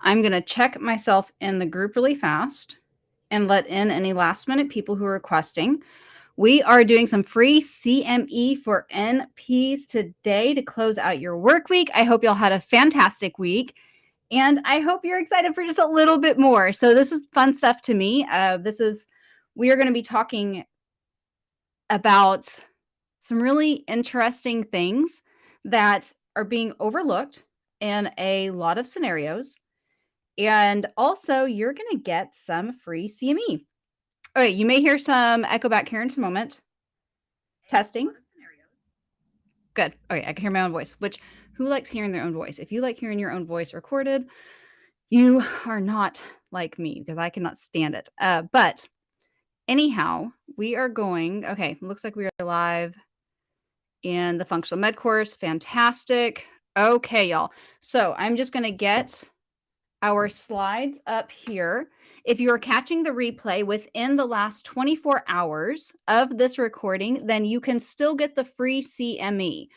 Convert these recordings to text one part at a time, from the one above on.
I'm going to check myself in the group really fast and let in any last minute people who are requesting. We are doing some free CME for NPs today to close out your work week. I hope y'all had a fantastic week. And I hope you're excited for just a little bit more. So this is fun stuff to me. We are going to be talking about some really interesting things that are being overlooked in a lot of scenarios. And also, you're going to get some free CME. All right, you may hear some echo back here in just a moment. Testing. Good. Okay, I can hear my own voice, who likes hearing their own voice? If you like hearing your own voice recorded, you are not like me because I cannot stand it. But anyhow, we are going, okay, looks like we are live in the functional med course. Fantastic. Okay, y'all. So I'm just going to get our slides up here. If you are catching the replay within the last 24 hours of this recording, then you can still get the free CME.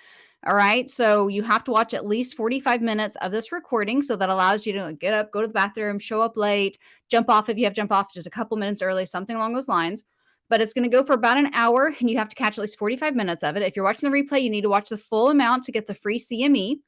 All right. So you have to watch at least 45 minutes of this recording. So that allows you to get up, go to the bathroom, show up late, jump off if you have to jump off just a couple minutes early, something along those lines. But it's going to go for about an hour and you have to catch at least 45 minutes of it. If you're watching the replay, you need to watch the full amount to get the free CME.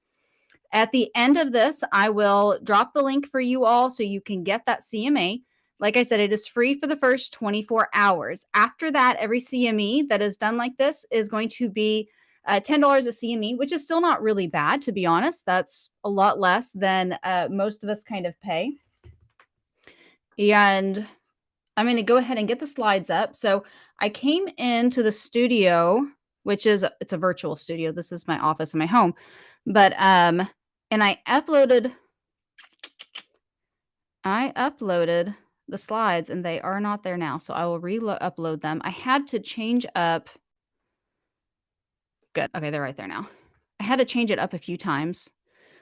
At the end of this, I will drop the link for you all so you can get that CME. Like I said, it is free for the first 24 hours. After that, every CME that is done like this is going to be $10 a CME, which is still not really bad, to be honest. That's a lot less than most of us kind of pay. And I'm going to go ahead and get the slides up. So I came into the studio, it's a virtual studio. This is my office in my home. But and I uploaded the slides and they are not there now. So I will re-upload them. I had to change up. Good. Okay, they're right there now. I had to change it up a few times.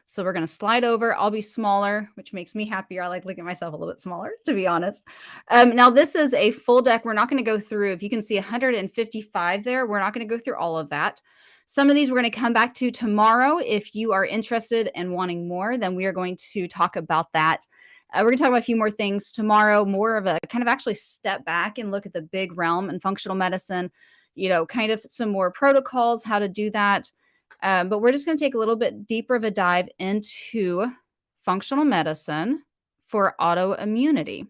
So we're going to slide over. I'll be smaller, which makes me happier. I like looking at myself a little bit smaller, to be honest. Now, this is a full deck. We're not going to go through. If you can see 155 there, we're not going to go through all of that. Some of these we're going to come back to tomorrow. If you are interested in wanting more, then we are going to talk about that. We're going to talk about a few more things tomorrow, more of a kind of actually step back and look at the big realm in functional medicine, kind of some more protocols, how to do that. But we're just going to take a little bit deeper of a dive into functional medicine for autoimmunity.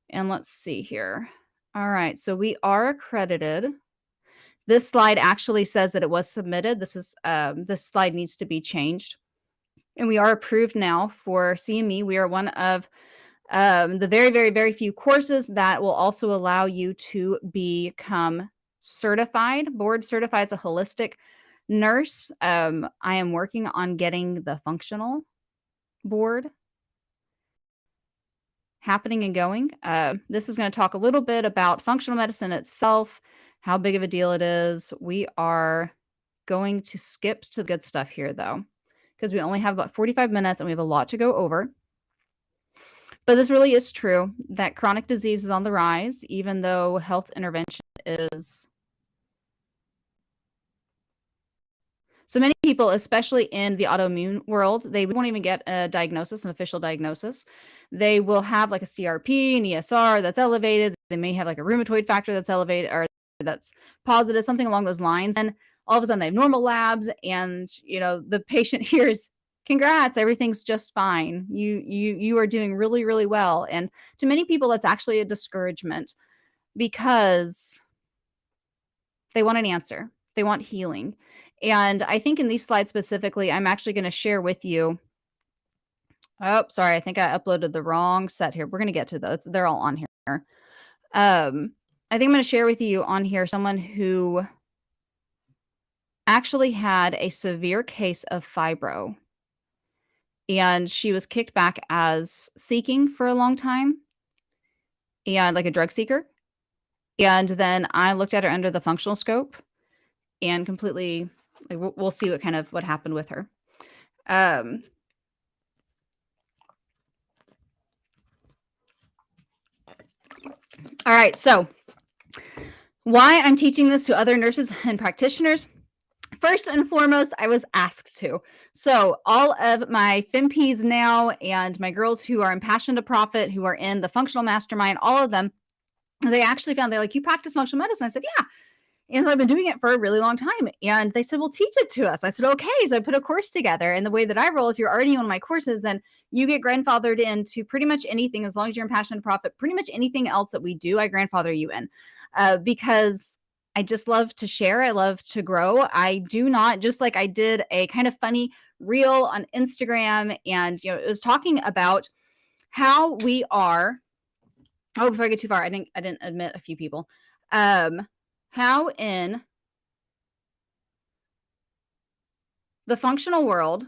And let's see here. All right, so we are accredited. This slide actually says that it was submitted. This slide needs to be changed. And we are approved now for CME. We are one of the very, very, very few courses that will also allow you to become certified, board certified as a holistic nurse. I am working on getting the functional board happening and going. This is going to talk a little bit about functional medicine itself, how big of a deal it is. We are going to skip to the good stuff here, though, because we only have about 45 minutes and we have a lot to go over. But this really is true that chronic disease is on the rise, even though health intervention is. So many people, especially in the autoimmune world, they won't even get a diagnosis, an official diagnosis. They will have like a CRP, an ESR that's elevated. They may have like a rheumatoid factor that's elevated or that's positive, something along those lines. And all of a sudden they have normal labs and, the patient hears, congrats, everything's just fine. You are doing really, really well. And to many people, that's actually a discouragement because they want an answer. They want healing. And I think in these slides specifically, I'm actually going to share with you. Oh, sorry. I think I uploaded the wrong set here. We're going to get to those. They're all on here. I think I'm going to share with you on here someone who actually had a severe case of fibro. And she was kicked back as seeking for a long time and like a drug seeker. And then I looked at her under the functional scope and completely, we'll see what happened with her. All right. So why I'm teaching this to other nurses and practitioners. First and foremost, I was asked to. So all of my FemPs now and my girls who are in Passion to Profit, who are in the Functional Mastermind, all of them, they actually found, they're like, you practice functional medicine? I said, yeah. And I've been doing it for a really long time. And they said, well, teach it to us. I said, okay. So I put a course together. And the way that I roll, if you're already in one of my courses, then you get grandfathered into pretty much anything, as long as you're in Passion to Profit. Pretty much anything else that we do, I grandfather you in, because I just love to share. I love to grow. I do not, just like I did a kind of funny reel on Instagram, and it was talking about how we are. Oh, before I get too far, I didn't admit a few people. How in the functional world,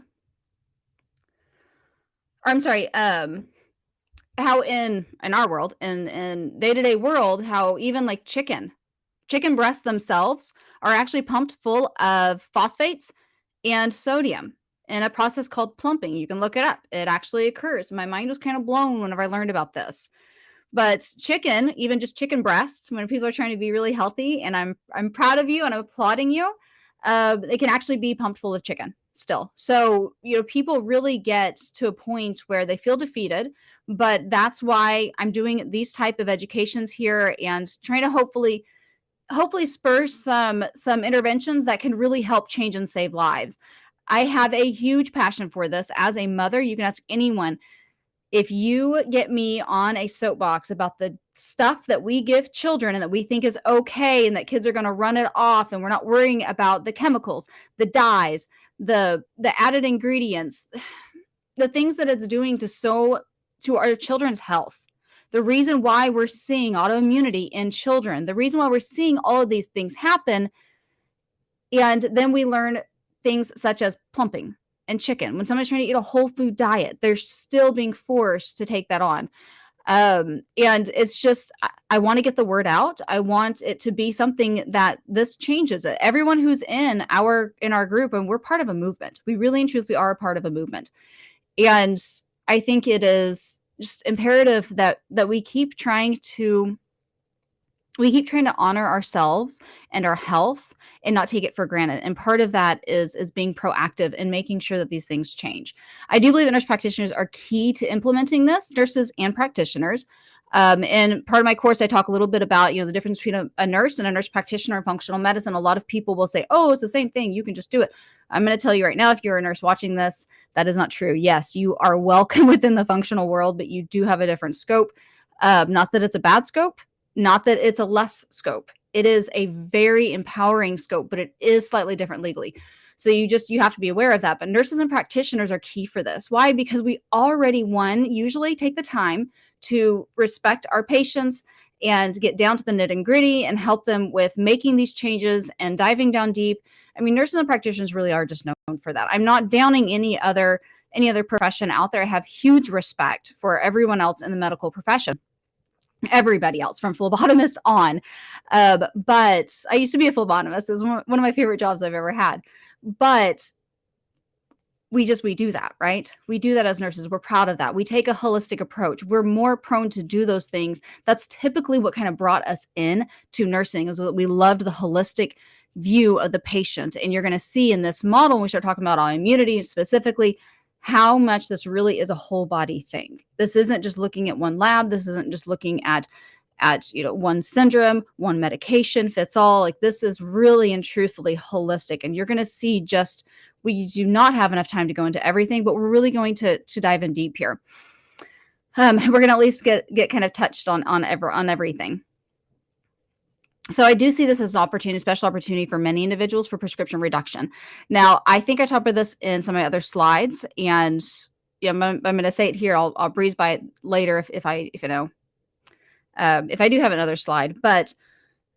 or I'm sorry, how in our world, in day-to-day world, how even like chicken breasts themselves are actually pumped full of phosphates and sodium in a process called plumping. You can look it up. It actually occurs. My mind was kind of blown whenever I learned about this. But chicken, even just chicken breasts, when people are trying to be really healthy, and I'm proud of you and I'm applauding you, they can actually be pumped full of chicken still. So, people really get to a point where they feel defeated, but that's why I'm doing these type of educations here and trying to hopefully spur some interventions that can really help change and save lives. I have a huge passion for this. As a mother, you can ask anyone. If you get me on a soapbox about the stuff that we give children and that we think is okay and that kids are going to run it off, and we're not worrying about the chemicals, the dyes, the added ingredients, the things that it's doing to our children's health, the reason why we're seeing autoimmunity in children, the reason why we're seeing all of these things happen, and then we learn things such as plumping and chicken. When someone's trying to eat a whole food diet, they're still being forced to take that on. And it's just, I want to get the word out. I want it to be something that this changes. Everyone who's in our group, and we're part of a movement. We really and truthfully are a part of a movement. And I think it is just imperative that we keep trying to honor ourselves and our health and not take it for granted. And part of that is being proactive and making sure that these things change. I do believe that nurse practitioners are key to implementing this, nurses and practitioners. And part of my course, I talk a little bit about, the difference between a nurse and a nurse practitioner in functional medicine. A lot of people will say, oh, it's the same thing. You can just do it. I'm going to tell you right now, if you're a nurse watching this, that is not true. Yes, you are welcome within the functional world, but you do have a different scope. Not that it's a bad scope, not that it's a less scope. It is a very empowering scope, but it is slightly different legally. So you have to be aware of that. But nurses and practitioners are key for this. Why? Because we already, usually take the time to respect our patients and get down to the nitty and gritty and help them with making these changes and diving down deep. I mean, nurses and practitioners really are just known for that. I'm not downing any other profession out there. I have huge respect for everyone else in the medical profession. Everybody else from phlebotomist on. But I used to be a phlebotomist. It was one of my favorite jobs I've ever had. But we do that, right? We do that as nurses. We're proud of that. We take a holistic approach. We're more prone to do those things. That's typically what kind of brought us in to nursing, is that we loved the holistic view of the patient. And you're going to see in this model, when we start talking about autoimmunity specifically, how much this really is a whole body thing. This isn't just looking at one lab. This isn't just looking at one syndrome, one medication fits all. Like, this is really and truthfully holistic. And you're going to see, we do not have enough time to go into everything, but we're really going to dive in deep here. We're going to at least get kind of touched on everything. So I do see this as an opportunity, special opportunity for many individuals for prescription reduction. Now, I think I talked about this in some of my other slides, and I'm going to say it here. I'll breeze by it later if I do have another slide. But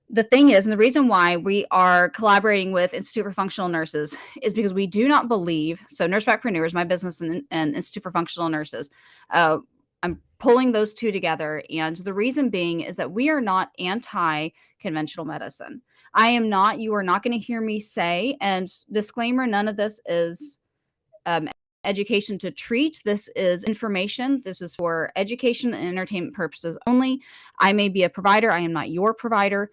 the thing is, and the reason why we are collaborating with Institute for Functional Nurses is because we do not believe, so Nurse Pracpreneurs, my business, and Institute for Functional Nurses, I'm pulling those two together. And the reason being is that we are not anti-conventional medicine. You are not going to hear me say, and disclaimer, none of this is education to treat. This is information. This is for education and entertainment purposes only. I may be a provider. I am not your provider.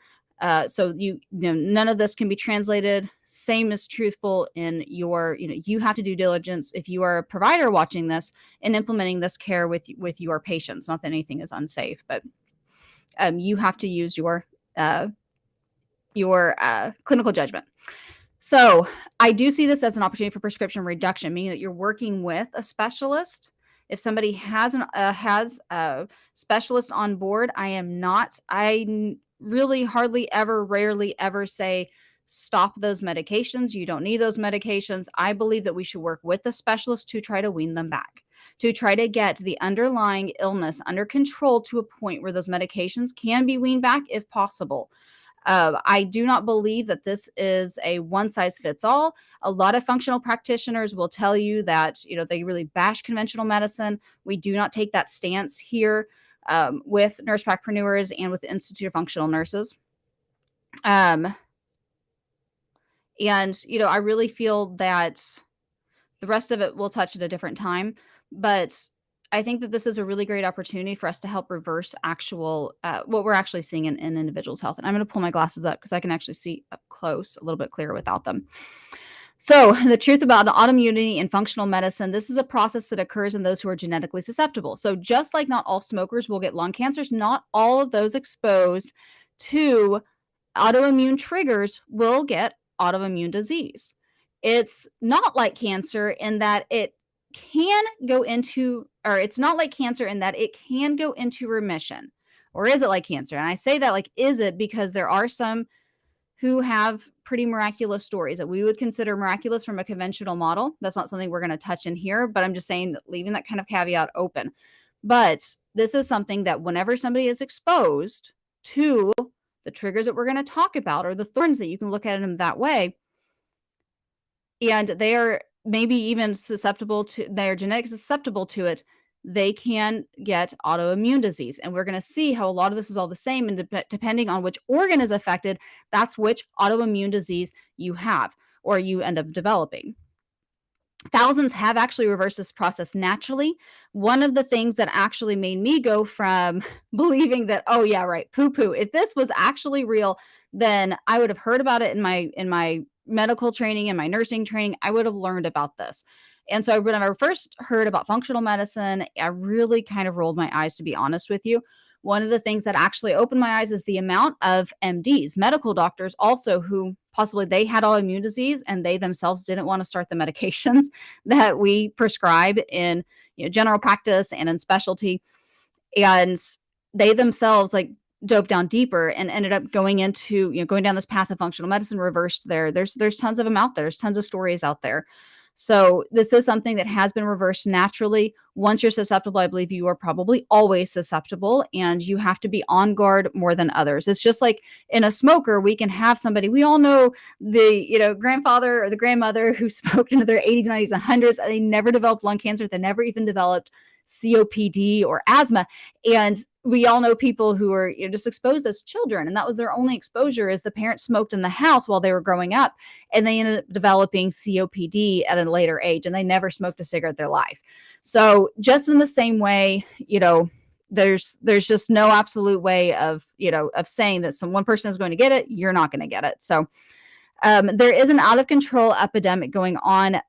So none of this can be translated. Same is truthful in your, you have to do diligence if you are a provider watching this and implementing this care with your patients. Not that anything is unsafe, but you have to use your clinical judgment. So I do see this as an opportunity for prescription reduction, meaning that you're working with a specialist. If somebody has a specialist on board, I really hardly ever, rarely ever say, stop those medications. You don't need those medications. I believe that we should work with the specialist to try to wean them back, to try to get the underlying illness under control to a point where those medications can be weaned back if possible. I do not believe that this is a one size fits all. A lot of functional practitioners will tell you that, they really bash conventional medicine. We do not take that stance here with nurse practitioners and with the Institute of Functional Nurses. And, I really feel that the rest of it we'll touch at a different time. But I think that this is a really great opportunity for us to help reverse what we're actually seeing in individuals' health. And I'm going to pull my glasses up because I can actually see up close a little bit clearer without them. So the truth about autoimmunity and functional medicine, this is a process that occurs in those who are genetically susceptible. So just like not all smokers will get lung cancers, not all of those exposed to autoimmune triggers will get autoimmune disease. It's not like cancer in that it can go into, or it's not like cancer in that it can go into remission. Or is it like cancer? And I say that like, is it? Because there are some who have pretty miraculous stories that we would consider miraculous from a conventional model. That's not something we're going to touch in here, but I'm just saying that leaving that kind of caveat open. But this is something that whenever somebody is exposed to the triggers that we're going to talk about, or the thorns that you can look at them that way, and they are maybe even they're genetically susceptible to it, they can get autoimmune disease. And we're going to see how a lot of this is all the same. And depending on which organ is affected, that's which autoimmune disease you have or you end up developing. Thousands have actually reversed this process naturally. One of the things that actually made me go from believing that, oh yeah, right, poo-poo, if this was actually real, then I would have heard about it in my medical training and my nursing training. I would have learned about this. And so when I first heard about functional medicine, I really kind of rolled my eyes, to be honest with you. One of the things that actually opened my eyes is the amount of MDs, medical doctors also, who possibly they had autoimmune disease and they themselves didn't want to start the medications that we prescribe in general practice and in specialty. And they themselves dove down deeper and ended up going into, going down this path of functional medicine, reversed there's tons of them out there. There's tons of stories out there. So this is something that has been reversed naturally. Once you're susceptible, I believe you are probably always susceptible, and you have to be on guard more than others. It's just like in a smoker, we can have somebody, we all know the, grandfather or the grandmother who smoked into their 80s, 90s, and 100s, and they never developed lung cancer. They never even developed COPD or asthma. And we all know people who were just exposed as children, and that was their only exposure, is the parents smoked in the house while they were growing up, and they ended up developing COPD at a later age, and they never smoked a cigarette in their life. So just in the same way, there's just no absolute way of saying that one person is going to get it, you're not going to get it. So there is an out of control epidemic going on.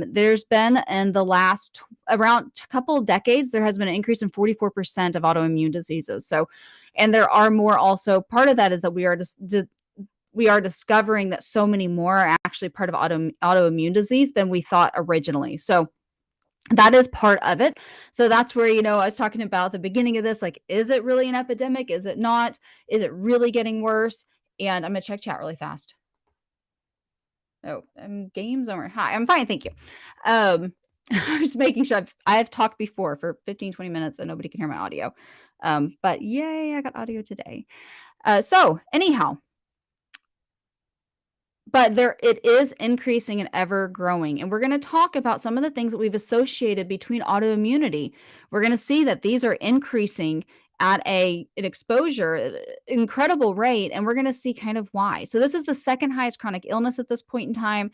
There's been in the last around a couple of decades, there has been an increase in 44% of autoimmune diseases. So, and there are more also. Part of that is that we are discovering that so many more are actually part of autoimmune disease than we thought originally. So that is part of it. So that's where, I was talking about the beginning of this, is it really an epidemic? Is it not? Is it really getting worse? And I'm going to check chat really fast. Oh, games are hi. I'm fine, thank you. I'm just making sure I've talked before for 15, 20 minutes and nobody can hear my audio. But yay, I got audio today. So anyhow, but it is increasing and ever growing. And we're going to talk about some of the things that we've associated between autoimmunity. We're going to see that these are increasing at an exposure, incredible rate. And we're going to see kind of why. So this is the second highest chronic illness at this point in time.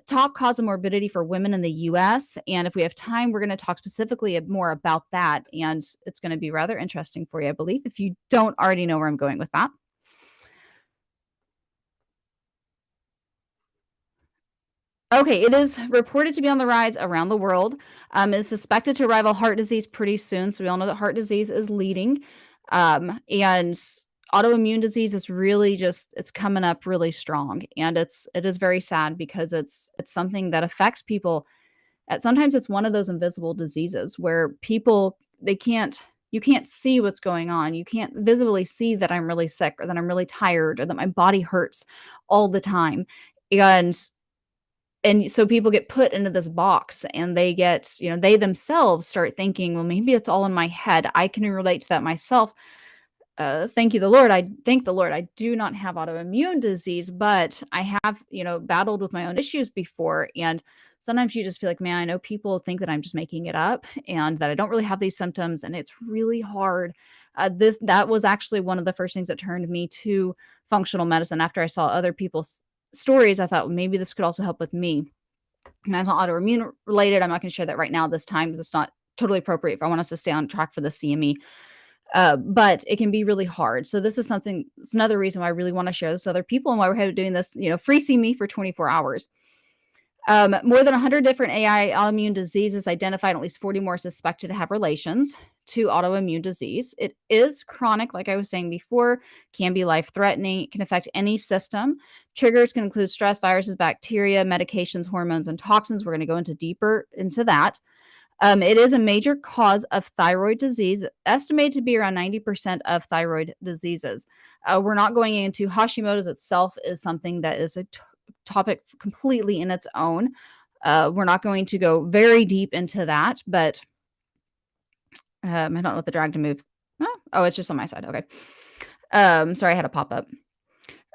Top cause of morbidity for women in the US. And if we have time, we're going to talk specifically more about that. And it's going to be rather interesting for you, I believe, if you don't already know where I'm going with that. Okay, it is reported to be on the rise around the world. It's suspected to rival heart disease pretty soon. So we all know that heart disease is leading. And autoimmune disease is really just it's coming up really strong. And it is very sad because it's something that affects people. Sometimes it's one of those invisible diseases where people they can't you can't see what's going on. You can't visibly see that I'm really sick or that I'm really tired or that my body hurts all the time. And so people get put into this box and they get, they themselves start thinking, well, maybe it's all in my head. I can relate to that myself. Thank you, the Lord. I thank the Lord. I do not have autoimmune disease, but I have, battled with my own issues before. And sometimes you just feel like, man, I know people think that I'm just making it up and that I don't really have these symptoms. And it's really hard. That was actually one of the first things that turned me to functional medicine after I saw other people's stories. I thought, well, maybe this could also help with me. And that's not autoimmune related. I'm not going to share that right now this time because it's not totally appropriate if I want us to stay on track for the CME. But it can be really hard. So this is something, it's another reason why I really want to share this with other people and why we're doing this, free CME for 24 hours. More than 100 different AI autoimmune diseases identified, at least 40 more suspected to have relations to autoimmune disease. It is chronic, like I was saying before, can be life-threatening, can affect any system. Triggers can include stress, viruses, bacteria, medications, hormones, and toxins. We're going to go into deeper into that. It is a major cause of thyroid disease, estimated to be around 90% of thyroid diseases. We're not going into Hashimoto's itself is something that is a topic completely in its own. We're not going to go very deep into that, but I don't know what the drag to move. Oh, it's just on my side. Okay. Sorry, I had a pop up.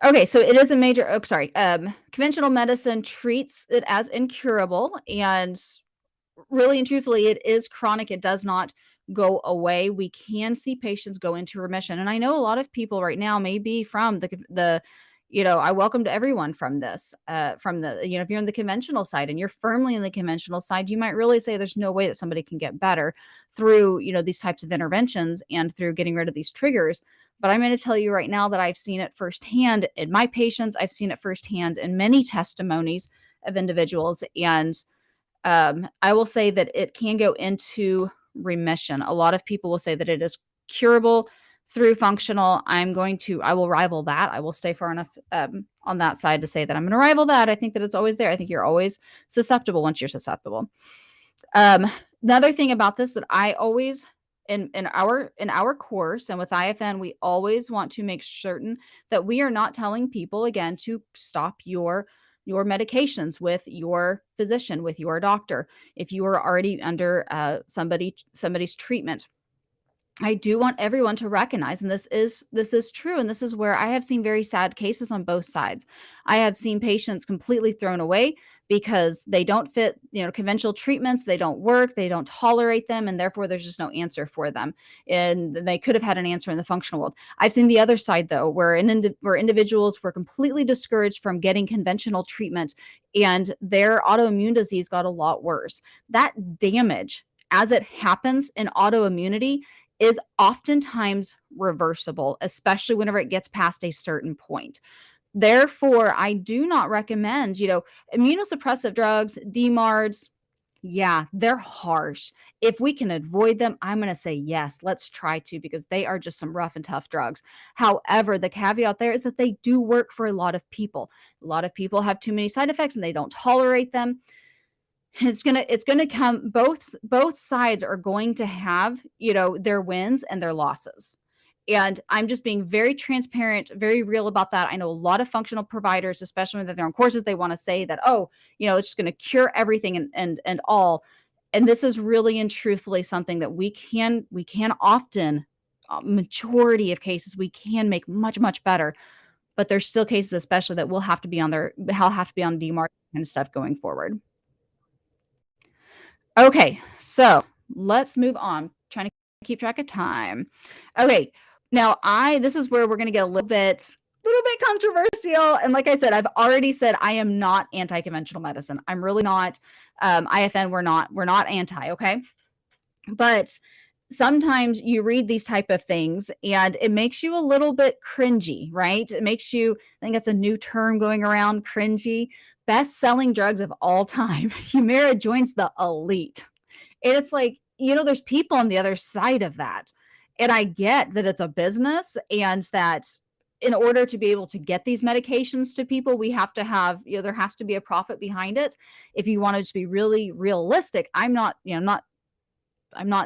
Okay, so it is a major. Oh, sorry. Conventional medicine treats it as incurable, and really and truthfully, it is chronic. It does not go away. We can see patients go into remission. And I know a lot of people right now may be from I welcome to everyone from this, from the, if you're in the conventional side and you're firmly in the conventional side, you might really say there's no way that somebody can get better through, these types of interventions and through getting rid of these triggers. But I'm going to tell you right now that I've seen it firsthand in my patients. I've seen it firsthand in many testimonies of individuals. And I will say that it can go into remission. A lot of people will say that it is curable through functional. I will rival that. I will stay far enough on that side to say that I'm going to rival that. I think that it's always there. I think you're always susceptible once you're susceptible. Another thing about this that I always in our course and with IFN, we always want to make certain that we are not telling people again to stop your medications with your physician, with your doctor, if you are already under somebody's treatment. I do want everyone to recognize, and this is true, and this is where I have seen very sad cases on both sides. I have seen patients completely thrown away because they don't fit, conventional treatments, they don't work, they don't tolerate them, and therefore there's just no answer for them. And they could have had an answer in the functional world. I've seen the other side though, where individuals were completely discouraged from getting conventional treatment and their autoimmune disease got a lot worse. That damage, as it happens in autoimmunity, is oftentimes reversible, especially whenever it gets past a certain point. Therefore, I do not recommend, immunosuppressive drugs, DMARDs. Yeah, they're harsh. If we can avoid them, I'm going to say yes, let's try to, because they are just some rough and tough drugs. However, the caveat there is that they do work for a lot of people. A lot of people have too many side effects and they don't tolerate them. It's gonna come, both sides are going to have, their wins and their losses. And I'm just being very transparent, very real about that. I know a lot of functional providers, especially when they're on courses, they want to say that, oh, it's just going to cure everything and all. And this is really and truthfully something that we can often, majority of cases, we can make much, much better. But there's still cases, especially that will have to be on DMARC kind of stuff going forward. Okay, so let's move on. Trying to keep track of time. Okay, now this is where we're going to get a little bit controversial. And like I said, I've already said I am not anti-conventional medicine. I'm really not. IFN, we're not anti. Okay, but sometimes you read these type of things and it makes you a little bit cringy, right? It makes you, I think that's a new term going around, cringy. best-selling drugs of all time. Humira joins the elite. And it's like, there's people on the other side of that. And I get that it's a business and that in order to be able to get these medications to people, we have to have, there has to be a profit behind it. If you want to just be really realistic, I'm not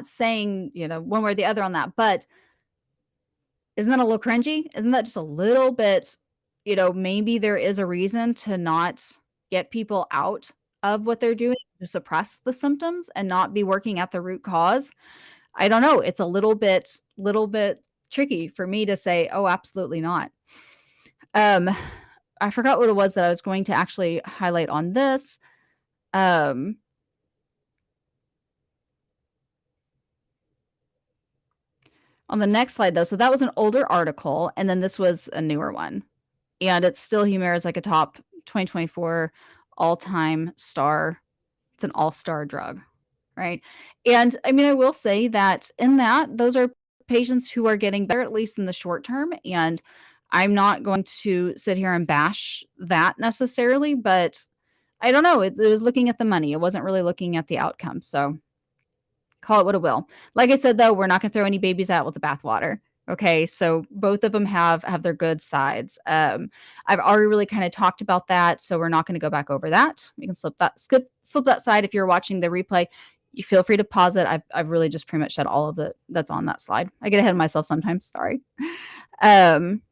saying, one way or the other on that, but isn't that a little cringy? Isn't that just a little bit, maybe there is a reason to not get people out of what they're doing to suppress the symptoms and not be working at the root cause? I don't know. It's a little bit tricky for me to say, oh, absolutely not. I forgot what it was that I was going to actually highlight on this. On the next slide, though, so that was an older article, and then this was a newer one. And it's still Humira is like a top 2024 all-time star. It's an all-star drug, right? And I mean, I will say that in that, those are patients who are getting better, at least in the short term. And I'm not going to sit here and bash that necessarily, but I don't know. It was looking at the money. It wasn't really looking at the outcome. So call it what it will. Like I said, though, we're not going to throw any babies out with the bathwater. Okay, so both of them have their good sides. I've already really kind of talked about that, so we're not going to go back over that. We can slip that side if you're watching the replay. You feel free to pause it. I've really just pretty much said all of it that's on that slide. I get ahead of myself sometimes. Sorry. Autoimmune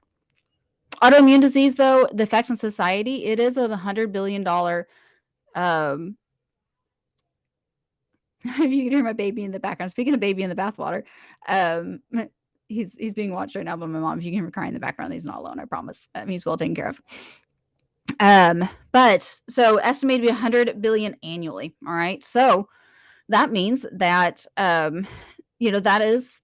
disease, though, the effects on society, it is a $100 billion. You can hear my baby in the background. Speaking of baby in the bathwater, he's being watched right now by my mom. If you can hear him crying in the background, he's not alone. I promise. He's well taken care of. But so estimated to be 100 billion annually. All right. So that means that, that is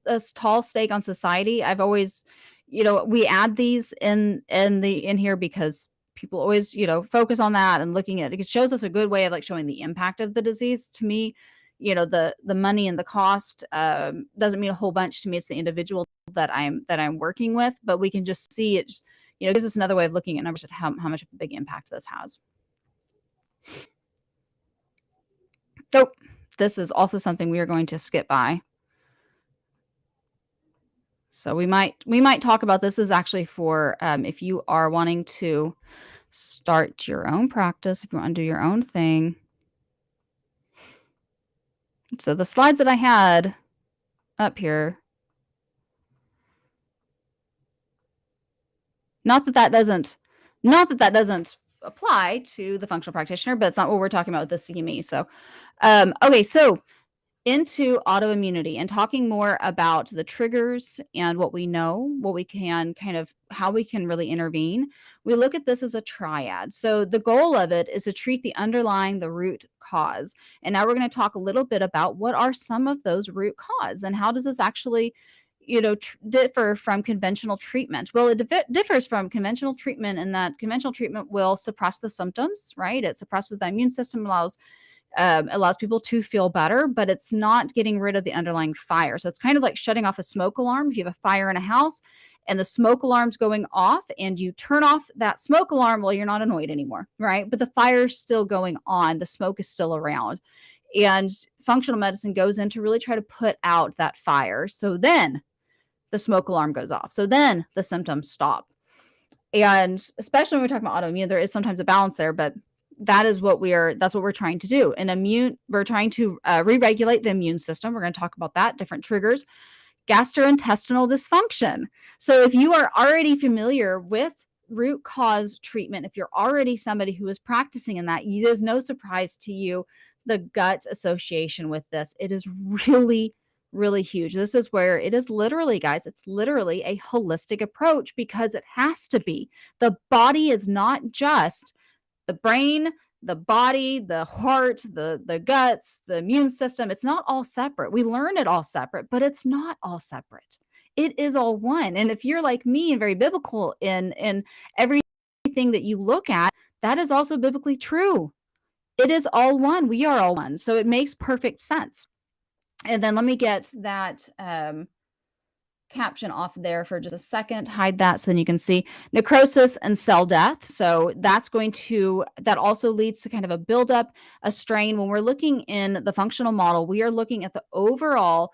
a tall stake on society. I've always, we add these in here because people always, focus on that and looking at it. It shows us a good way of like showing the impact of the disease. To me, the money and the cost doesn't mean a whole bunch to me. It's the individual that I'm working with, but we can just see it. Just, gives us another way of looking at numbers at how much of a big impact this has. So this is also something we are going to skip by. So we might talk about this. Is actually for if you are wanting to start your own practice, if you want to do your own thing. So the slides that I had up here, not that that doesn't apply to the functional practitioner, but it's not what we're talking about with the CME. So, okay, so into autoimmunity and talking more about the triggers and what we know, what we can how we can really intervene. We look at this as a triad. So the goal of it is to treat the root cause. And now we're going to talk a little bit about what are some of those root cause and how does this actually, differ from conventional treatment. Well, it differs from conventional treatment in that conventional treatment will suppress the symptoms, right? It suppresses the immune system, allows people to feel better, but it's not getting rid of the underlying fire. So it's kind of like shutting off a smoke alarm. If you have a fire in a house and the smoke alarm's going off and you turn off that smoke alarm, well, you're not annoyed anymore, right? But the fire's still going on. The smoke is still around. And functional medicine goes in to really try to put out that fire. So then the smoke alarm goes off. So then the symptoms stop. And especially when we're talking about autoimmune, there is sometimes a balance there, but that's what we're trying to do. We're trying to re-regulate the immune system. We're going to talk about that, different triggers, gastrointestinal dysfunction. So if you are already familiar with root cause treatment, if you're already somebody who is practicing in that, there's no surprise to you, the gut association with this. It is really, really huge. This is where it is literally, guys, it's literally a holistic approach because it has to be. The body is not just the brain, the body, the heart, the guts, the immune system. It's not all separate. We learn it all separate, but it's not all separate. It is all one. And if you're like me and very biblical in everything that you look at, that is also biblically true. It is all one. We are all one. So it makes perfect sense. And then let me get that caption off there for just a second, hide that so then you can see necrosis and cell death. So that also leads to kind of a buildup, a strain. When we're looking in the functional model, we are looking at the overall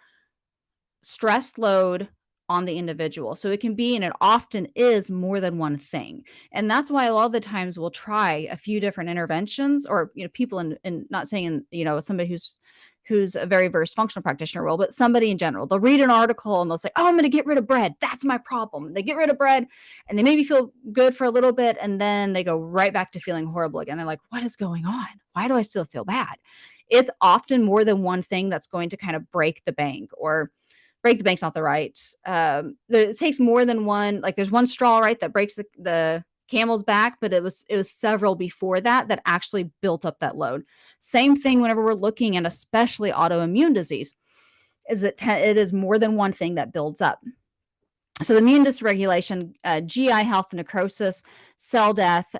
stress load on the individual. So it can be, and it often is, more than one thing. And that's why a lot of the times we'll try a few different interventions, or people in not saying somebody who's a very versed functional practitioner will, but somebody in general, they'll read an article and they'll say, oh, I'm going to get rid of bread. That's my problem. They get rid of bread and they maybe feel good for a little bit, and then they go right back to feeling horrible again. They're like, what is going on? Why do I still feel bad? It's often more than one thing that's going to kind of break the bank, or break the bank's not the right. It takes more than one. Like there's one straw, right, that breaks the camel's back, but it was several before that actually built up that load. Same thing whenever we're looking at especially autoimmune disease, is it is more than one thing that builds up. So the immune dysregulation, GI health, necrosis, cell death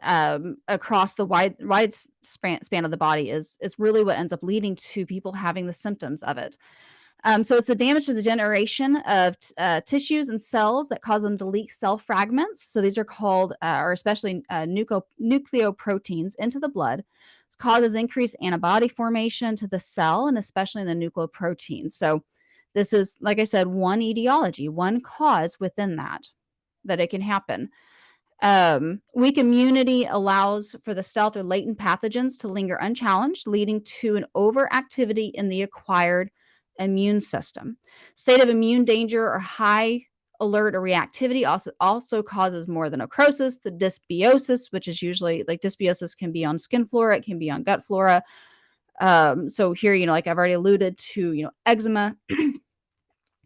across the wide span of the body is really what ends up leading to people having the symptoms of it. So it's a damage to the generation of tissues and cells that cause them to leak cell fragments. So these are called, or especially nucleoproteins into the blood. It causes increased antibody formation to the cell, and especially in the nucleoproteins. So this is, like I said, one etiology, one cause within that it can happen. Weak immunity allows for the stealth or latent pathogens to linger unchallenged, leading to an overactivity in the acquired immune system. State of immune danger or high alert or reactivity also causes more than necrosis, the dysbiosis, which is usually, like, dysbiosis can be on skin flora, it can be on gut flora. So here, like I've already alluded to, eczema,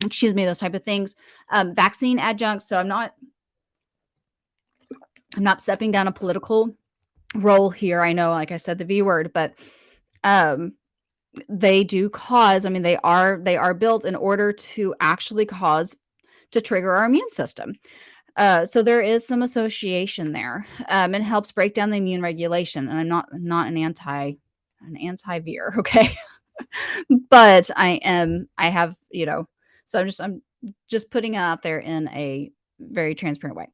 excuse me, those type of things. Vaccine adjuncts. So I'm not stepping down a political role here. I know, like I said, the V word, but they do cause, they are built in order to actually to trigger our immune system. So there is some association there. It helps break down the immune regulation. And I'm not an anti-veer, okay? But I have, so I'm just putting it out there in a very transparent way.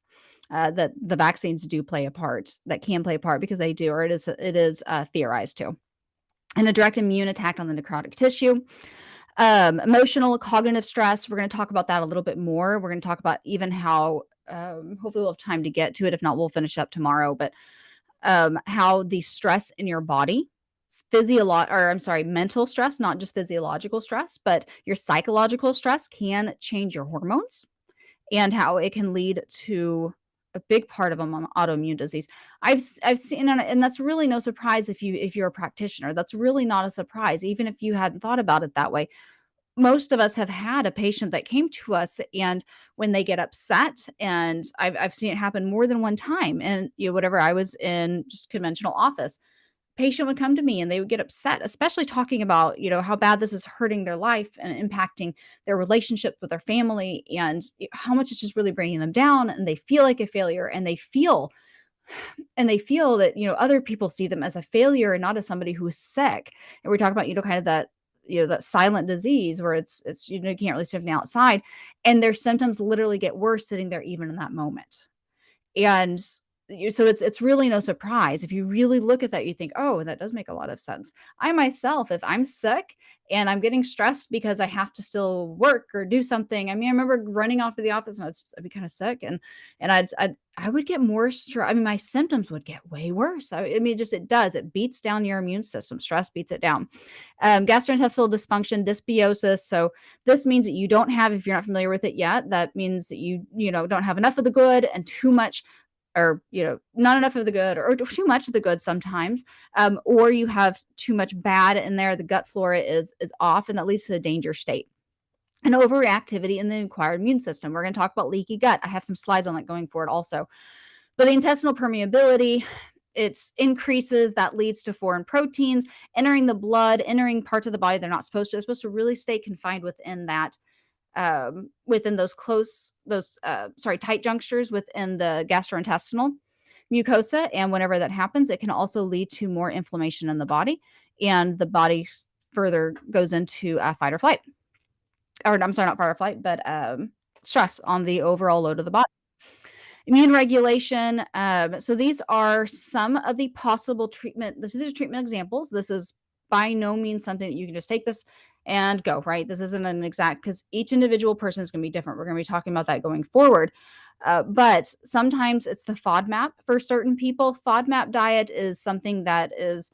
That the vaccines do play a part, that can play a part, because they do, or it is theorized to. And a direct immune attack on the necrotic tissue. Emotional, cognitive stress. We're going to talk about that a little bit more. We're going to talk about even how, hopefully we'll have time to get to it. If not, we'll finish up tomorrow. But how the stress in your body, mental stress, not just physiological stress, but your psychological stress can change your hormones, and how it can lead to a big part of autoimmune disease. I've seen, and that's really no surprise if you're a practitioner. That's really not a surprise, even if you hadn't thought about it that way. Most of us have had a patient that came to us, and when they get upset, and I've seen it happen more than one time, and whatever, I was in just conventional office, patient would come to me and they would get upset, especially talking about, how bad this is hurting their life and impacting their relationship with their family, and how much it's just really bringing them down, and they feel like a failure, and they feel that, other people see them as a failure and not as somebody who is sick. And we're talking about, kind of that, that silent disease where it's, you can't really see from the outside, and their symptoms literally get worse sitting there even in that moment. And so it's really no surprise. If you really look at that, you think, oh, that does make a lot of sense. I myself, if I'm sick and I'm getting stressed because I have to still work or do something, I remember running off to the office and I'd be kind of sick, and I would get more stress. My symptoms would get way worse. It beats down your immune system. Stress beats it down. Gastrointestinal dysfunction, dysbiosis. So this means that you don't have, if you're not familiar with it yet, that means that you don't have enough of the good and too much, or not enough of the good, or too much of the good sometimes, or you have too much bad in there. The gut flora is off, and that leads to a danger state. And overreactivity in the acquired immune system. We're going to talk about leaky gut. I have some slides on that going forward also. But the intestinal permeability, it increases, that leads to foreign proteins entering the blood, entering parts of the body they're not supposed to. They're supposed to really stay confined within that, within those tight junctures within the gastrointestinal mucosa. And whenever that happens, it can also lead to more inflammation in the body, and the body further goes into fight or flight. Or I'm sorry, not fight or flight, but stress on the overall load of the body. Immune regulation. So these are some of the possible treatment. These are treatment examples. This is by no means something that you can just take this and go, right? This isn't an exact, because each individual person is going to be different. We're going to be talking about that going forward. But sometimes it's the FODMAP for certain people. FODMAP diet is something that is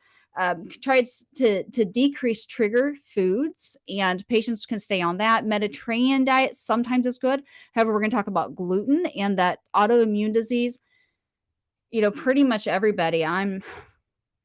tries to decrease trigger foods, and patients can stay on that. Mediterranean diet sometimes is good. However, we're going to talk about gluten and that autoimmune disease. Pretty much everybody, I'm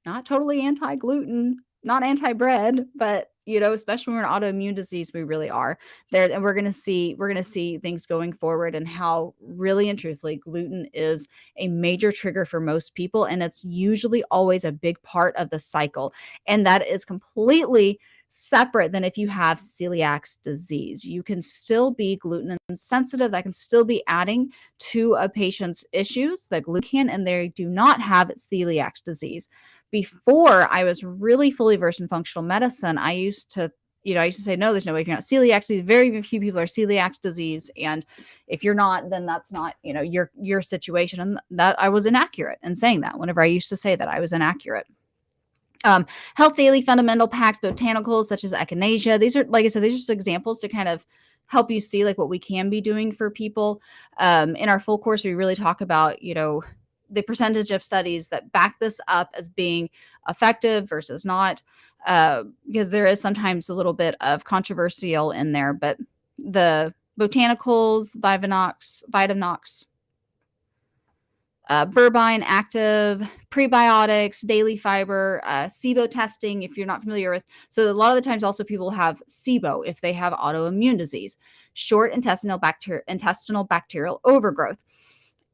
not totally anti-gluten, not anti-bread, but especially when we're in autoimmune disease, we really are there. And we're going to see things going forward and how really and truthfully gluten is a major trigger for most people. And it's usually always a big part of the cycle. And that is completely separate than if you have celiac disease. You can still be gluten sensitive. That can still be adding to a patient's issues that gluten can, and they do not have celiac disease. Before I was really fully versed in functional medicine, I used to say, no, there's no way if you're not celiac disease. Very few people are celiac disease. And if you're not, then that's not, your situation. And that I was inaccurate in saying that. Whenever I used to say that, I was inaccurate. Health Daily Fundamental Packs, botanicals such as echinacea. These are, like I said, these are just examples to kind of help you see like what we can be doing for people. In our full course, we really talk about, the percentage of studies that back this up as being effective versus not, because there is sometimes a little bit of controversial in there, but the botanicals, Vitaminox, Burbine Active, prebiotics, daily fiber, SIBO testing, if you're not familiar with. So a lot of the times also people have SIBO if they have autoimmune disease, short intestinal bacterial overgrowth.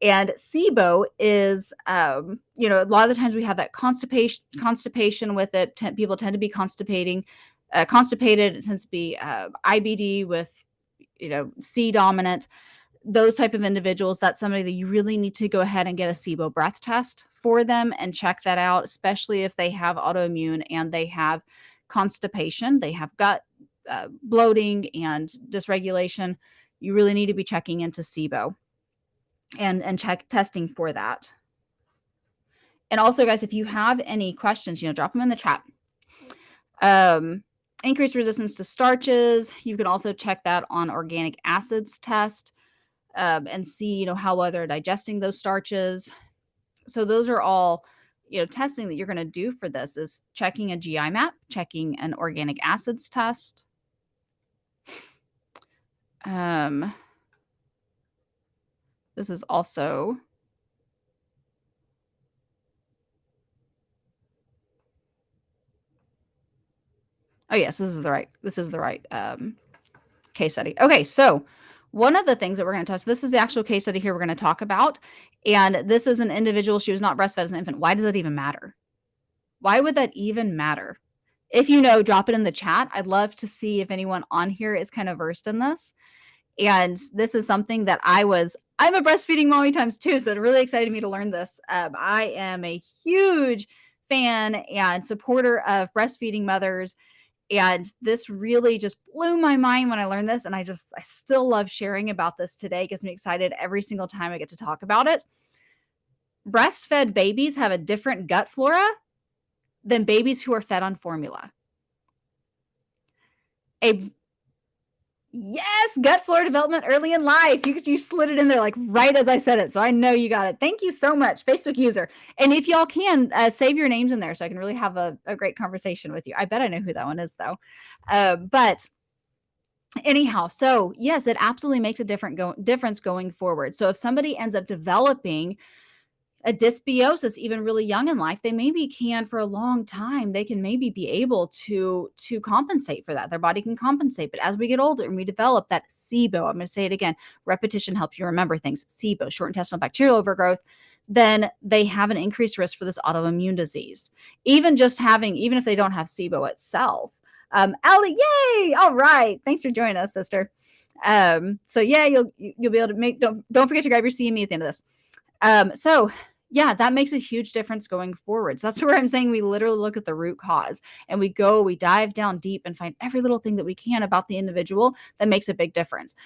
And SIBO is, a lot of the times we have that constipation with it. People tend to be constipated. It tends to be IBD with, C dominant. Those type of individuals, that's somebody that you really need to go ahead and get a SIBO breath test for them and check that out, especially if they have autoimmune and they have constipation, they have gut bloating and dysregulation. You really need to be checking into SIBO and testing for that. And also, guys, if you have any questions, drop them in the chat. Increased resistance to starches. You can also check that on organic acids test. And see, how well they're digesting those starches. So those are all, testing that you're going to do for this is checking a GI map, checking an organic acids test. This is also, oh yes, this is the right case study. Okay, so one of the things that we're going to touch, this is the actual case study here we're going to talk about. And this is an individual, she was not breastfed as an infant. Why does that even matter? Why would that even matter? If you know, drop it in the chat. I'd love to see if anyone on here is kind of versed in this. And this is something that I'm a breastfeeding mommy times two, so it really excited me to learn this. I am a huge fan and supporter of breastfeeding mothers. And this really just blew my mind when I learned this. And I still love sharing about this today. It gets me excited every single time I get to talk about it. Breastfed babies have a different gut flora than babies who are fed on formula. Yes, gut flora development early in life. You slid it in there like right as I said it. So I know you got it. Thank you so much, Facebook user. And if y'all can, save your names in there so I can really have a great conversation with you. I bet I know who that one is though. But anyhow, so yes, it absolutely makes a difference going forward. So if somebody ends up developing a dysbiosis even really young in life, they maybe can for a long time, they can maybe be able to compensate for that. Their body can compensate. But as we get older and we develop that SIBO, I'm going to say it again, repetition helps you remember things, SIBO, short intestinal bacterial overgrowth, then they have an increased risk for this autoimmune disease. Even if they don't have SIBO itself. Allie, yay! All right. Thanks for joining us, sister. So yeah, you'll be able to don't forget to grab your CME at the end of this. So Yeah, that makes a huge difference going forward. So that's where I'm saying we literally look at the root cause and we dive down deep and find every little thing that we can about the individual that makes a big difference.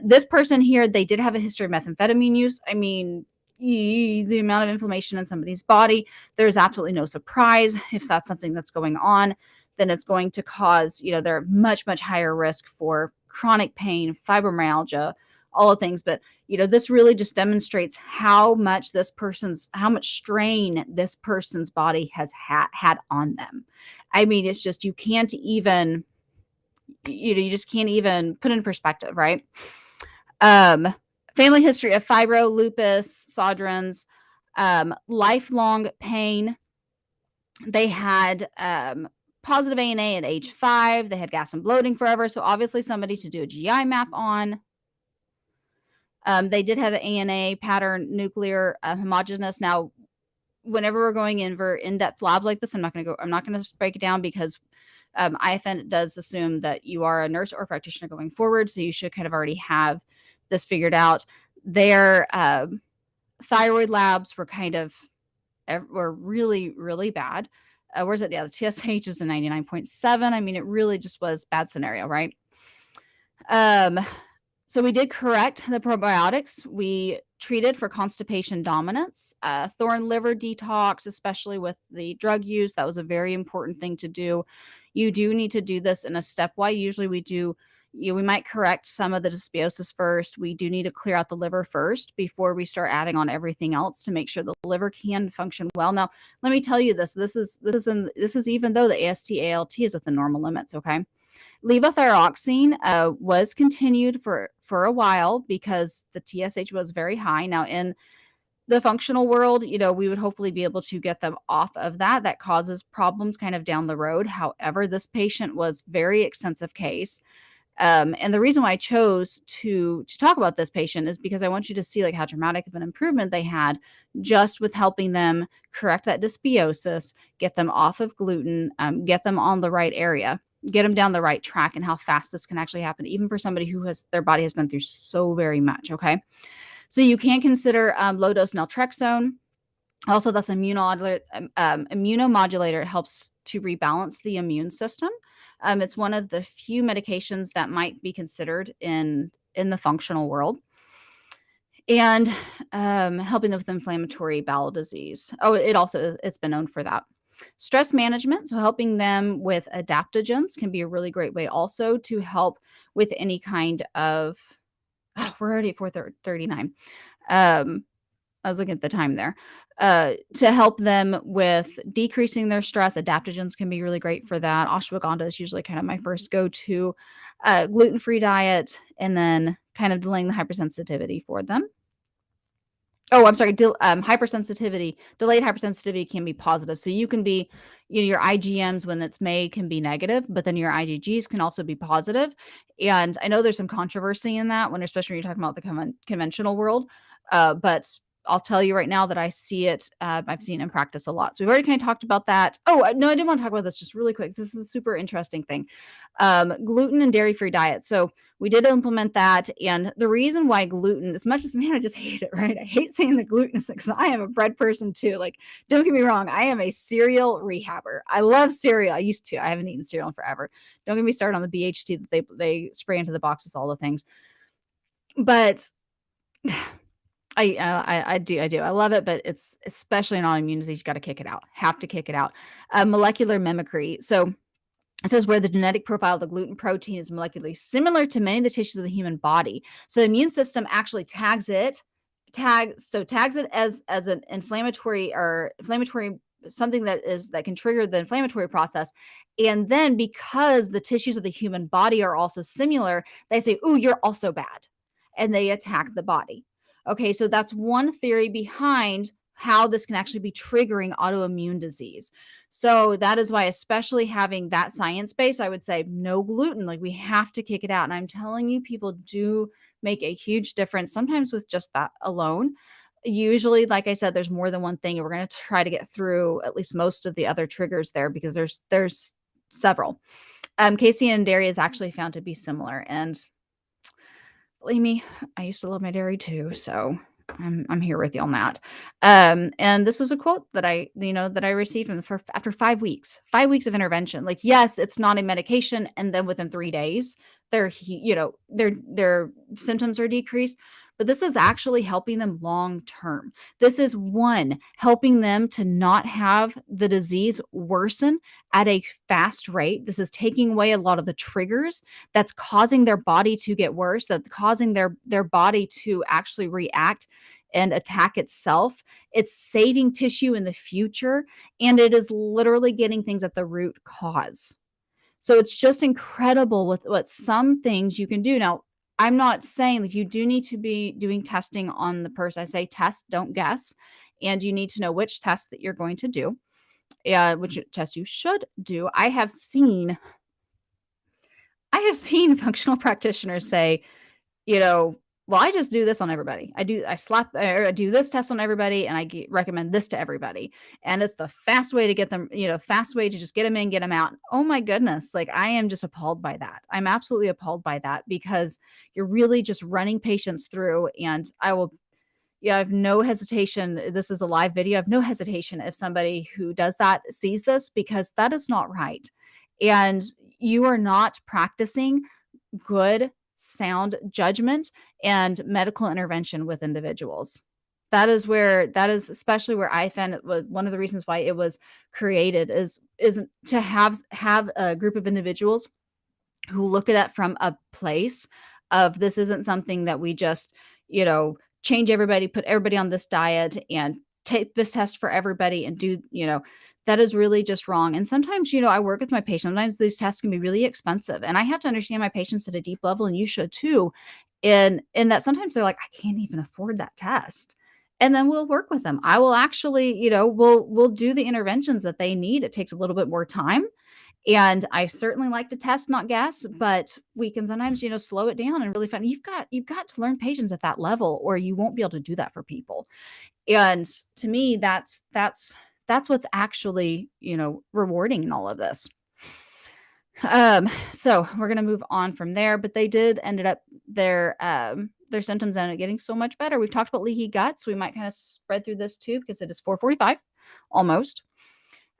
This person here, they did have a history of methamphetamine use. I mean, the amount of inflammation in somebody's body, there's absolutely no surprise if that's something that's going on, then it's going to cause, they're much, much higher risk for chronic pain, fibromyalgia, all the things. But this really just demonstrates how much strain this person's body has had on them. I mean, it's just, you just can't even put in perspective, right? Family history of fibro, lupus, Sjögren's, lifelong pain. They had positive ANA at age 5. They had gas and bloating forever. So obviously somebody to do a GI map on. They did have the ANA pattern, nuclear homogeneous. Now, whenever we're going in for in-depth lab like this, I'm not going to break it down because IFN does assume that you are a nurse or practitioner going forward. So you should kind of already have this figured out. Their thyroid labs were really, really bad. Where's it? Yeah, the TSH was a 99.7. I mean, it really just was bad scenario, right? So we did correct the probiotics. We treated for constipation dominance, thorn liver detox, especially with the drug use. That was a very important thing to do. You do need to do this in a stepwise. Usually we might correct some of the dysbiosis first. We do need to clear out the liver first before we start adding on everything else to make sure the liver can function well. Now, let me tell you this. This is even though the AST/ALT is within normal limits, okay? Levothyroxine was continued for a while because the TSH was very high. Now, in the functional world, we would hopefully be able to get them off of that. That causes problems kind of down the road. However, this patient was very extensive case. And the reason why I chose to talk about this patient is because I want you to see like how dramatic of an improvement they had just with helping them correct that dysbiosis, get them off of gluten, get them on the right area, get them down the right track, and how fast this can actually happen, even for somebody who their body has been through so very much. Okay. So you can consider low dose naltrexone. Also, that's immunomodulator. It helps to rebalance the immune system. It's one of the few medications that might be considered in the functional world, and helping them with inflammatory bowel disease. Oh, it's been known for that. Stress management, so helping them with adaptogens can be a really great way also to help with any kind of, we're already at 4:39. I was looking at the time there. To help them with decreasing their stress, adaptogens can be really great for that. Ashwagandha is usually kind of my first go-to. Gluten-free diet, and then kind of delaying the hypersensitivity for them. Oh, I'm sorry. Hypersensitivity, delayed hypersensitivity can be positive. So you can be, your IgMs when it's made can be negative, but then your IgGs can also be positive. And I know there's some controversy in that especially when you're talking about the conventional world. But I'll tell you right now that I see it. I've seen it in practice a lot. So we've already kind of talked about that. Oh, no, I didn't want to talk about this just really quick. This is a super interesting thing. Gluten and dairy-free diet. So we did implement that. And the reason why gluten, as much as, man, I just hate it, right? I hate saying the gluten because I am a bread person too. Like, don't get me wrong. I am a cereal rehabber. I love cereal. I used to. I haven't eaten cereal in forever. Don't get me started on the BHT that they spray into the boxes, all the things. But I do. I love it, but it's especially in autoimmune disease, you got to kick it out. Have to kick it out. Molecular mimicry. So it says where the genetic profile of the gluten protein is molecularly similar to many of the tissues of the human body. So the immune system actually tags it as an inflammatory something that can trigger the inflammatory process. And then because the tissues of the human body are also similar, they say, "Ooh, you're also bad." And they attack the body. Okay, so that's one theory behind how this can actually be triggering autoimmune disease. So that is why, especially having that science base, I would say no gluten. Like, we have to kick it out. And I'm telling you, people do make a huge difference, sometimes with just that alone. Usually, like I said, there's more than one thing, and we're going to try to get through at least most of the other triggers there because there's several. Casein and dairy is actually found to be similar. And believe me, I used to love my dairy too. So I'm here with you on that. And this was a quote that I received for after 5 weeks of intervention. Like, yes, it's not a medication, and then within 3 days, their symptoms are decreased. But this is actually helping them long term. This is one helping them to not have the disease worsen at a fast rate. This is taking away a lot of the triggers that's causing their body to get worse, that's causing their body to actually react and attack itself. It's saving tissue in the future, and it is literally getting things at the root cause. So it's just incredible with what some things you can do. Now, I'm not saying that you do need to be doing testing on the person. I say test, don't guess. And you need to know which test that you're going to do, which test you should do. I have seen functional practitioners say, well, I just do this on everybody. I do this test on everybody, and I recommend this to everybody. And it's the fast way to get them, fast way to just get them in, get them out. Oh my goodness. Like, I am just appalled by that. I'm absolutely appalled by that, because you're really just running patients through. And I have no hesitation. This is a live video. I have no hesitation if somebody who does that sees this, because that is not right. And you are not practicing good, sound judgment and medical intervention with individuals. That is especially where I found it was one of the reasons why it was created is to have a group of individuals who look at it from a place of, this isn't something that we just, change everybody, put everybody on this diet and take this test for everybody and do, that is really just wrong. And sometimes, I work with my patients. Sometimes these tests can be really expensive, and I have to understand my patients at a deep level, and you should too. And that sometimes they're like, I can't even afford that test. And then we'll work with them. I will actually, we'll do the interventions that they need. It takes a little bit more time. And I certainly like to test, not guess, but we can sometimes, slow it down and really find you've got to learn patience at that level, or you won't be able to do that for people. And to me, that's what's actually, rewarding in all of this. So we're going to move on from there, but they ended up their symptoms ended up getting so much better. We've talked about leaky gut, so we might kind of spread through this too, because it is 4:45 almost.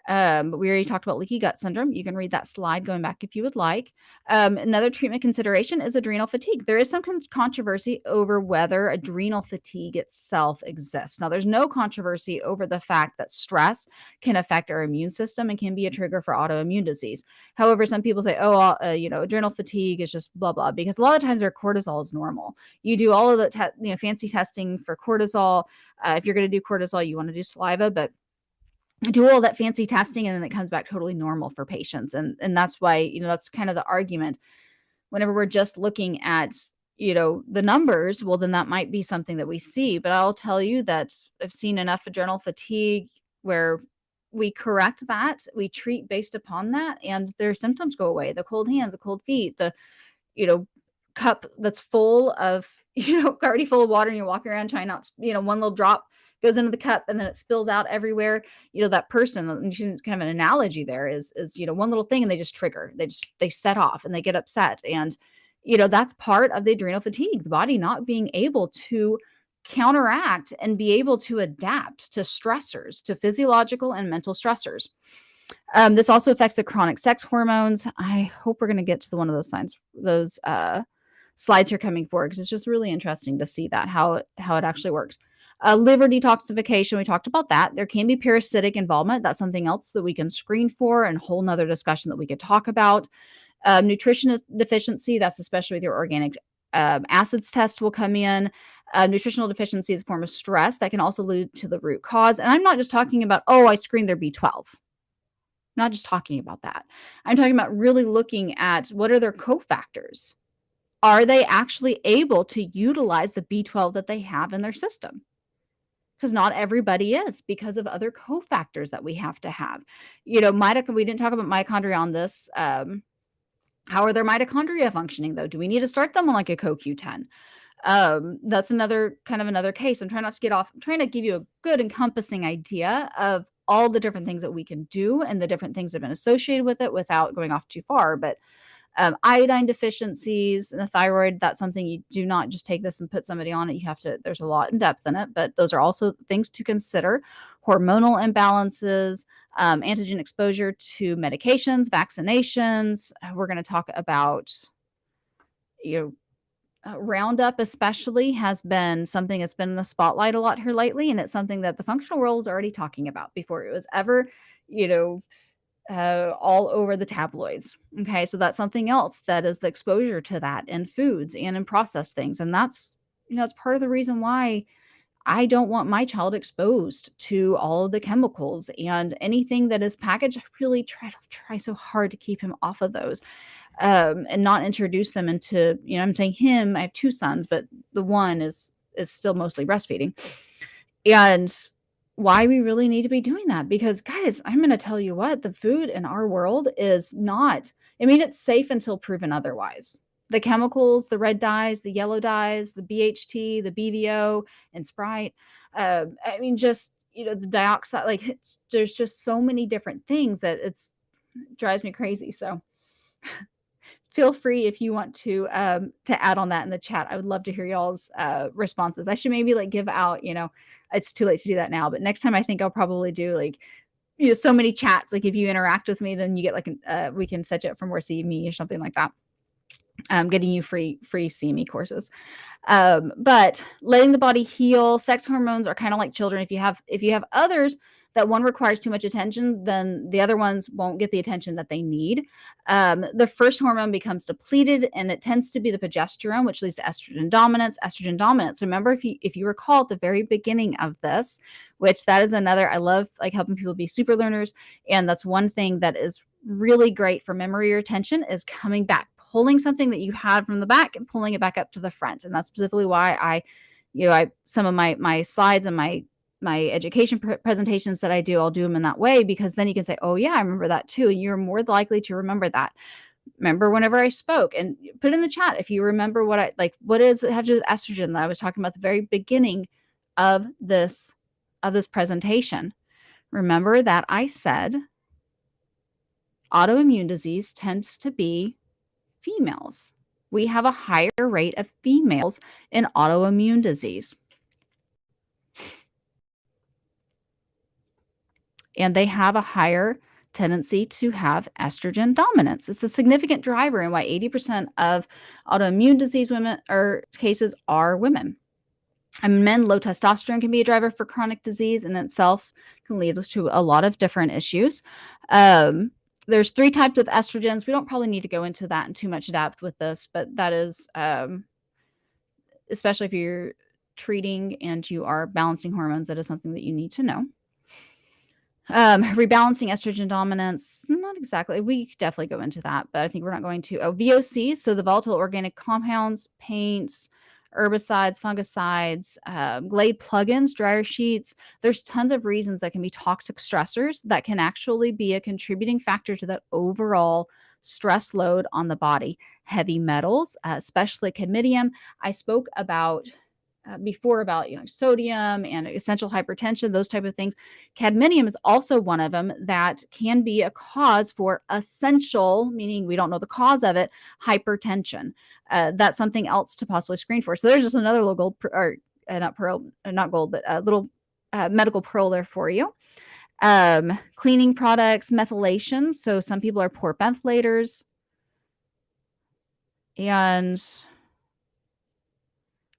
But we already talked about leaky gut syndrome. You can read that slide going back if you would like. Another treatment consideration is adrenal fatigue. There is some controversy over whether adrenal fatigue itself exists. Now, there's no controversy over the fact that stress can affect our immune system and can be a trigger for autoimmune disease. However, some people say, adrenal fatigue is just blah, blah, because a lot of times their cortisol is normal. You do all of the fancy testing for cortisol. If you're going to do cortisol, you want to do saliva, but do all that fancy testing, and then it comes back totally normal for patients. And that's why, that's kind of the argument. Whenever we're just looking at, the numbers, well, then that might be something that we see. But I'll tell you that I've seen enough adrenal fatigue where we correct that, we treat based upon that, and their symptoms go away. The cold hands, the cold feet, the, cup that's full of, already full of water, and you're walking around trying not to, one little drop goes into the cup and then it spills out everywhere. That person, kind of an analogy there is, one little thing and they just trigger, they set off and they get upset. And, that's part of the adrenal fatigue, the body not being able to counteract and be able to adapt to stressors, to physiological and mental stressors. This also affects the chronic sex hormones. I hope we're going to get to one of those slides here coming forward, because it's just really interesting to see that, how it actually works. Liver detoxification, we talked about that. There can be parasitic involvement. That's something else that we can screen for, and a whole nother discussion that we could talk about. Nutrition deficiency, that's especially with your organic acids test will come in. Nutritional deficiency is a form of stress that can also lead to the root cause. And I'm not just talking about, I screened their B12. Not just talking about that. I'm talking about really looking at what are their cofactors. Are they actually able to utilize the B12 that they have in their system? Because not everybody is, because of other cofactors that we have to have. We didn't talk about mitochondria on this. How are their mitochondria functioning, though? Do we need to start them on like a CoQ10? That's another case. I'm trying not to get off. I'm trying to give you a good encompassing idea of all the different things that we can do and the different things that have been associated with it without going off too far. But Iodine deficiencies and the thyroid, that's something you do not just take this and put somebody on it. You have to, there's a lot in depth in it, but those are also things to consider. Hormonal imbalances, antigen exposure to medications, vaccinations. We're going to talk about, Roundup especially has been something that's been in the spotlight a lot here lately, and it's something that the functional world is already talking about before it was ever, all over the tabloids. Okay, so that's something else that is the exposure to that in foods and in processed things, and that's it's part of the reason why I don't want my child exposed to all of the chemicals and anything that is packaged. I really try so hard to keep him off of those, and not introduce them into, I'm saying him, I have 2 sons, but the one is still mostly breastfeeding. And why we really need to be doing that, because guys, I'm going to tell you what, the food in our world is not, it's safe until proven otherwise. The chemicals, the red dyes, the yellow dyes, the BHT, the BVO and Sprite, just, the dioxide, like there's just so many different things that it drives me crazy. So feel free if you want to add on that in the chat. I would love to hear y'all's responses. I should maybe give out, it's too late to do that now, but next time I think I'll probably do so many chats. If you interact with me, then you get we can set you up for more CME or something like that. Getting you free CME courses. But letting the body heal. Sex hormones are kind of like children. If you have others that one requires too much attention, then the other ones won't get the attention that they need. The first hormone becomes depleted, and it tends to be the progesterone, which leads to estrogen dominance. Remember, if you recall at the very beginning of this, which that is another, I love helping people be super learners, and that's one thing that is really great for memory or attention, is coming back, pulling something that you had from the back and pulling it back up to the front. And that's specifically why I some of my slides and my education presentations that I do, I'll do them in that way, because then you can say, oh yeah, I remember that too. And you're more likely to remember that. Remember whenever I spoke, and put in the chat if you remember what does it have to do with estrogen that I was talking about at the very beginning of this presentation. Remember that I said autoimmune disease tends to be females. We have a higher rate of females in autoimmune disease. And they have a higher tendency to have estrogen dominance. It's a significant driver in why 80% of autoimmune disease cases are women. And men, low testosterone can be a driver for chronic disease in itself, can lead to a lot of different issues. There's 3 types of estrogens. We don't probably need to go into that in too much depth with this, but that is, especially if you're treating and you are balancing hormones, that is something that you need to know. Rebalancing estrogen dominance, not exactly. We could definitely go into that, but I think we're not going to. VOCs, so the volatile organic compounds, paints, herbicides, fungicides, Glade plugins, dryer sheets. There's tons of reasons that can be toxic stressors that can actually be a contributing factor to the overall stress load on the body. Heavy metals, especially cadmium. I spoke about before about sodium and essential hypertension, those type of things. Cadmium is also one of them that can be a cause for essential, meaning we don't know the cause of it, hypertension. That's something else to possibly screen for. So there's just another little gold, or not gold, but a little medical pearl there for you. Cleaning products, methylation. So some people are poor methylators. And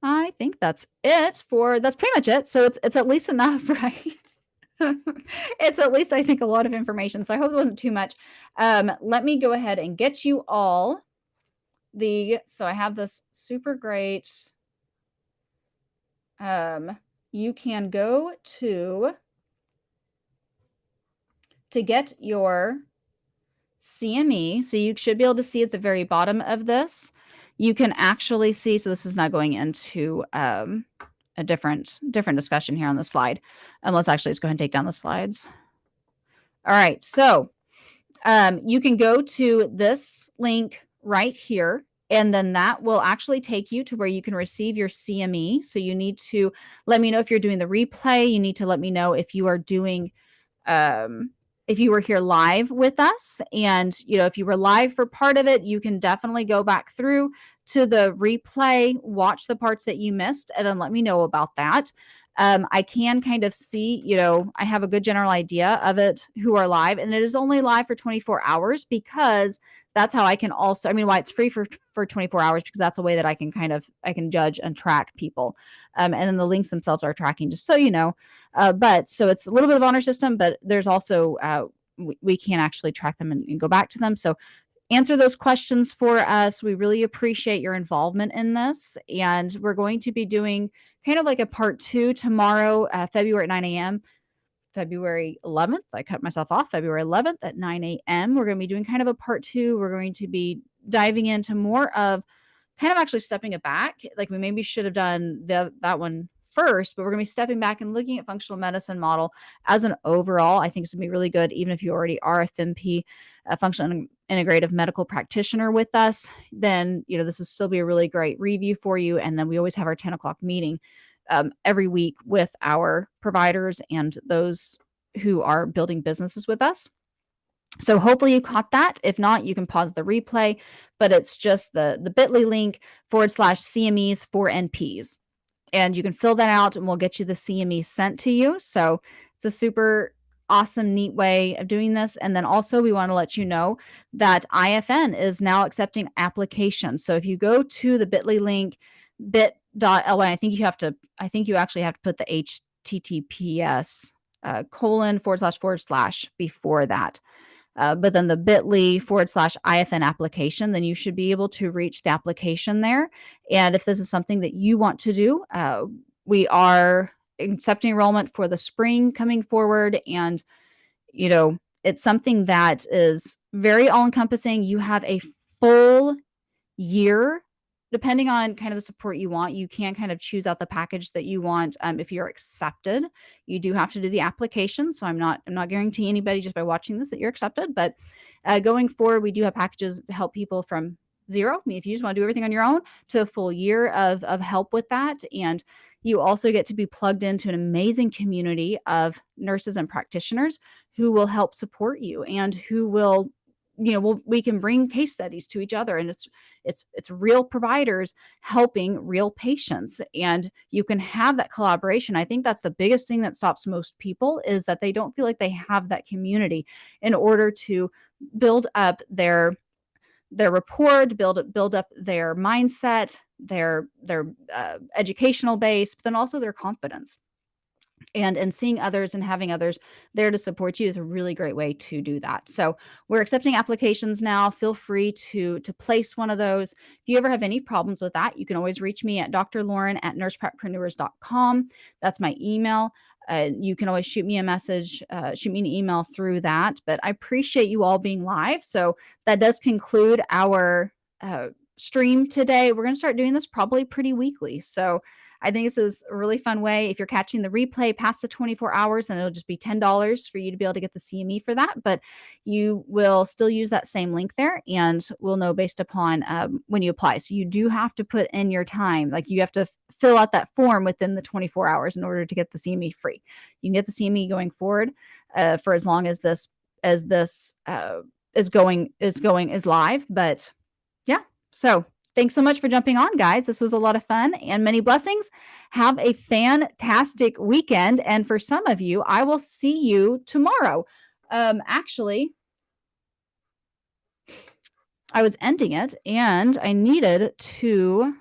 I think that's it that's pretty much it. So it's at least enough, right? It's at least, I think, a lot of information. So I hope it wasn't too much. Let me go ahead and get you all so I have this super great, you can go to get your CME. So you should be able to see at the very bottom of this, you can actually see, so this is not going into a different discussion here on the slide. Let's go ahead and take down the slides. All right, so you can go to this link right here, and then that will actually take you to where you can receive your CME. So you need to let me know if you're doing the replay. You need to let me know if you are doing if you were here live with us, and if you were live for part of it, you can definitely go back through to the replay, watch the parts that you missed, and then let me know about that. I can kind of see, I have a good general idea of it who are live, and it is only live for 24 hours because that's how I can also, why it's free for 24 hours, because that's a way that I can judge and track people. And then the links themselves are tracking, just so you know. But so it's a little bit of honor system, but there's also, we can actually track them and go back to them. So answer those questions for us. We really appreciate your involvement in this. And we're going to be doing kind of like a part 2 tomorrow, February at 9 a.m. February 11th. I cut myself off. February 11th at 9 a.m. We're going to be doing kind of a part 2. We're going to be diving into more of kind of actually stepping it back. Like we maybe should have done that one first, but we're going to be stepping back and looking at functional medicine model as an overall. I think it's going to be really good, even if you already are a FMP, a functional integrative medical practitioner with us, then, this will still be a really great review for you. And then we always have our 10 o'clock meeting every week with our providers and those who are building businesses with us. So hopefully you caught that. If not, you can pause the replay, but it's just the bit.ly link /CMEs for NPs. And you can fill that out and we'll get you the CME sent to you. So it's a super awesome, neat way of doing this. And then also we want to let you know that IFN is now accepting applications. So if you go to the bit.ly link, bit.ly, I think you actually have to put the HTTPS colon // before that. But then the bit.ly /IFN application, then you should be able to reach the application there. And if this is something that you want to do, we are accepting enrollment for the spring coming forward. And, it's something that is very all-encompassing. You have a full year. Depending on kind of the support you want, you can kind of choose out the package that you want. If you're accepted, you do have to do the application. So I'm not guaranteeing anybody just by watching this that you're accepted. But going forward, we do have packages to help people from zero. If you just want to do everything on your own, to a full year of help with that. And you also get to be plugged into an amazing community of nurses and practitioners who will help support you and who will, we can bring case studies to each other, and it's real providers helping real patients, and you can have that collaboration. I think that's the biggest thing that stops most people, is that they don't feel like they have that community in order to build up their rapport, to build up their mindset, their educational base, but then also their confidence. And seeing others and having others there to support you is a really great way to do that. So we're accepting applications now. Feel free to place one of those. If you ever have any problems with that, you can always reach me at drlauren@nursepreneurs.com. That's my email. You can always shoot me a message, shoot me an email through that. But I appreciate you all being live. So that does conclude our stream today. We're going to start doing this probably pretty weekly. So I think this is a really fun way. If you're catching the replay past the 24 hours, then it'll just be $10 for you to be able to get the CME for that. But you will still use that same link there, and we'll know based upon when you apply. So you do have to put in your time. Like, you have to fill out that form within the 24 hours in order to get the CME free. You can get the CME going forward for as long as this is live. But yeah, so thanks so much for jumping on, guys. This was a lot of fun, and many blessings. Have a fantastic weekend. And for some of you, I will see you tomorrow. Actually, I was ending it and I needed to.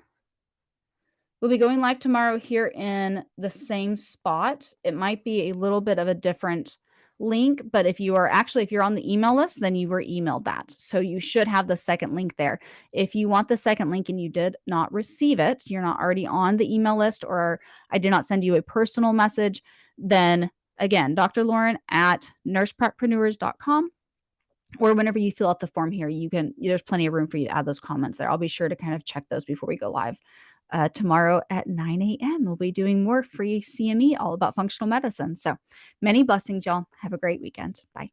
We'll be going live tomorrow here in the same spot. It might be a little bit of a different link, but if you're on the email list, then you were emailed that. So you should have the second link there. If you want the second link and you did not receive it, you're not already on the email list, or I did not send you a personal message, then again, drlauren@nursepreneurs.com, or whenever you fill out the form here, there's plenty of room for you to add those comments there. I'll be sure to kind of check those before we go live. Tomorrow at 9 a.m. We'll be doing more free CME all about functional medicine. So many blessings, y'all. Have a great weekend. Bye.